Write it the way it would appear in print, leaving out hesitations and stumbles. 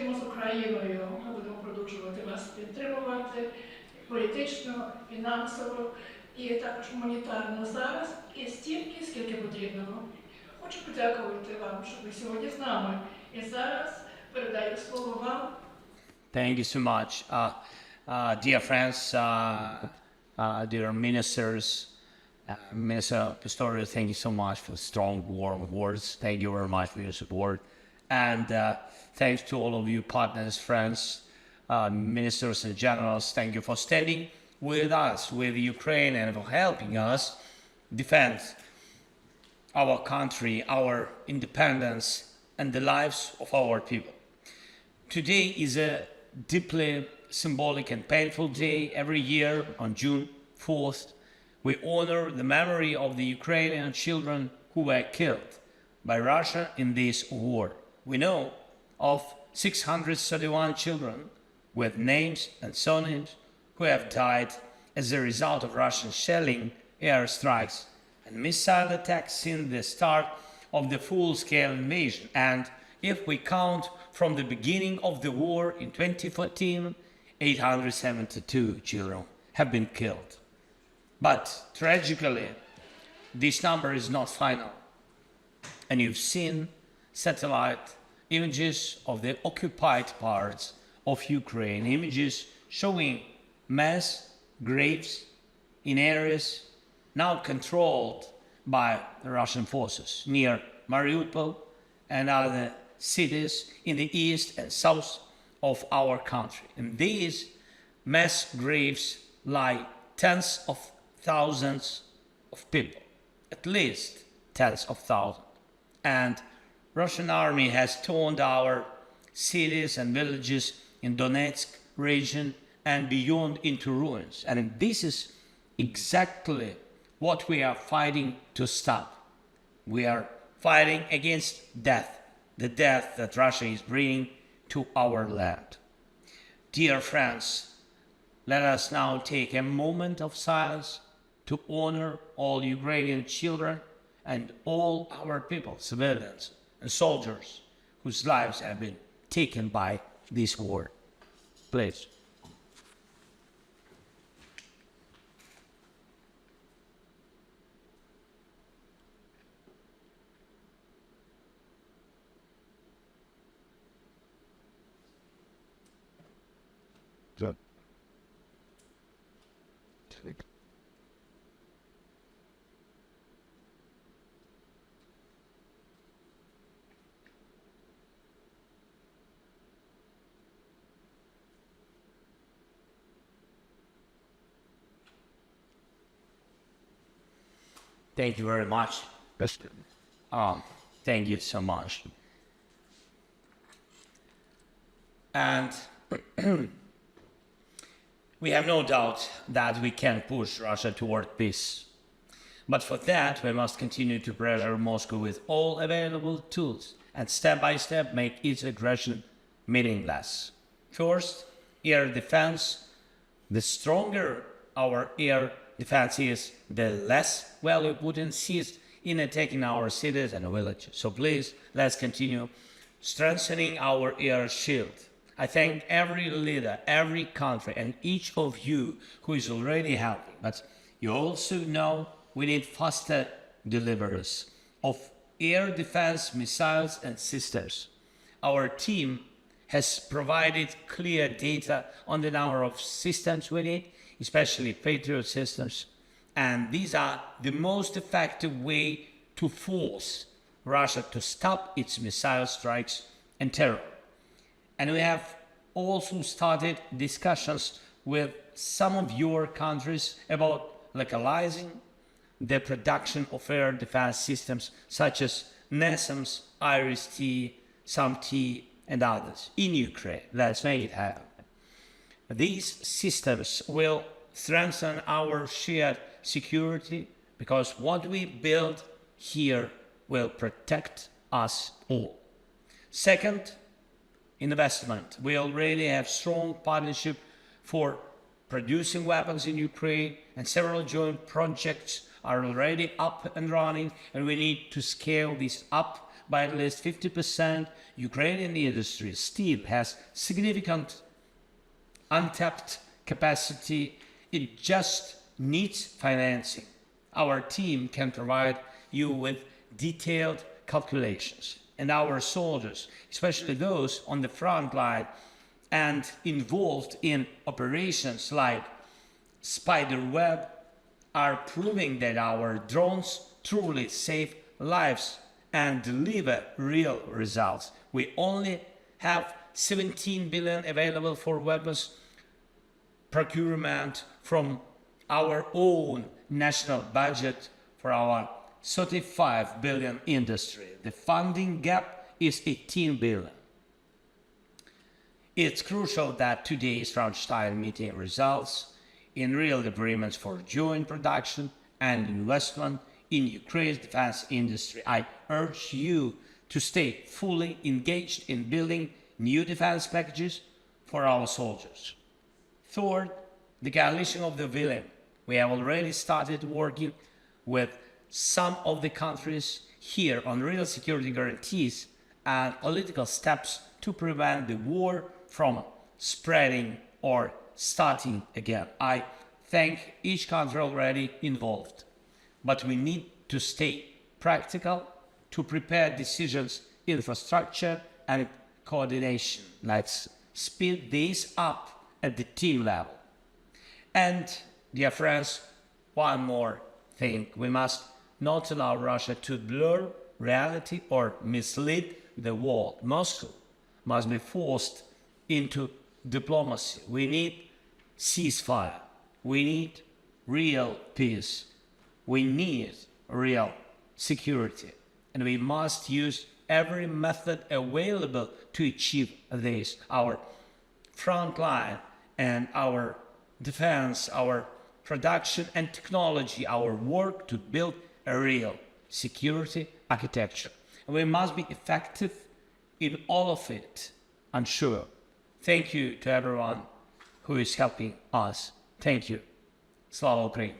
співпрацюємо з Україною. Ми будемо продовжувати вас підтримувати політично, фінансово і також гуманітарно зараз і стільки, скільки потрібно. Хочу подякувати вам, що ви сьогодні з нами. І зараз передаю слово вам. Thank you so much. Dear friends, dear ministers, Minister Pistorius, thank you so much for strong, warm words. Thank you very much for your support. And thanks to all of you partners, friends, ministers and generals. Thank you for standing with us, with Ukraine, and for helping us defend our country, our independence, and the lives of our people. Today is a deeply symbolic and painful day. Every year on June 4th, we honor the memory of the Ukrainian children who were killed by Russia in this war. We know of 631 children with names and surnames who have died as a result of Russian shelling, airstrikes, and missile attacks since the start of the full-scale invasion. And if we count from the beginning of the war in 2014, 872 children have been killed. But tragically, this number is not final. And you've seen satellite images of the occupied parts of Ukraine, images showing mass graves in areas now controlled by the Russian forces near Mariupol and other cities in the east and south of our country. And these mass graves lie tens of thousands of people, at least tens of thousands. And Russian army has turned our cities and villages in Donetsk region and beyond into ruins. And this is exactly what we are fighting to stop. We are fighting against death, the death that Russia is bringing to our land. Dear friends, let us now take a moment of silence to honor all Ukrainian children and all our people, civilians and soldiers, whose lives have been taken by this war. Please. Good. Thank you very much. Best. Thank you so much. And we have no doubt that we can push Russia toward peace. But for that, we must continue to pressure Moscow with all available tools and step by step make its aggression meaningless. First, air defense. The stronger our air defense is, the less value Putin sees in attacking our cities and villages. So please, let's continue strengthening our air shield. I thank every leader, every country, and each of you who is already helping. But you also know we need faster deliveries of air defense missiles and systems. Our team has provided clear data on the number of systems we need, especially Patriot systems. And these are the most effective way to force Russia to stop its missile strikes and terror. And we have also started discussions with some of your countries about localizing the production of air defense systems such as NASAMS, IRIS-T, SAM-T, and others in Ukraine. Let's make it happen. These systems will strengthen our shared security because what we build here will protect us all. Second, investment. We already have strong partnership for producing weapons in Ukraine, and several joint projects are already up and running, and we need to scale this up by at least 50%. Ukrainian industry still has significant untapped capacity. It just needs financing. Our team can provide you with detailed calculations. And our soldiers, especially those on the front line and involved in operations like Spiderweb, are proving that our drones truly save lives and deliver real results. We only have 17 billion available for weapons procurement from our own national budget for our 35 billion industry. The funding gap is 18 billion. It's crucial that today's Ramstein meeting results in real agreements for joint production and investment in Ukraine's defense industry. I urge you to stay fully engaged in building new defense packages for our soldiers. Third, the coalition of the willing. We have already started working with some of the countries here on real security guarantees and political steps to prevent the war from spreading or starting again. I thank each country already involved, but we need to stay practical to prepare decisions, infrastructure and coordination. Let's speed this up at the team level. And, dear friends, one more thing. We must not allow Russia to blur reality or mislead the world. Moscow must be forced into diplomacy. We need ceasefire. We need real peace. We need real security. And we must use every method available to achieve this. Our front line and our defense, our production and technology, our work to build a real security architecture. And we must be effective in all of it, I'm sure. Thank you to everyone who is helping us. Thank you. Slava Ukraini.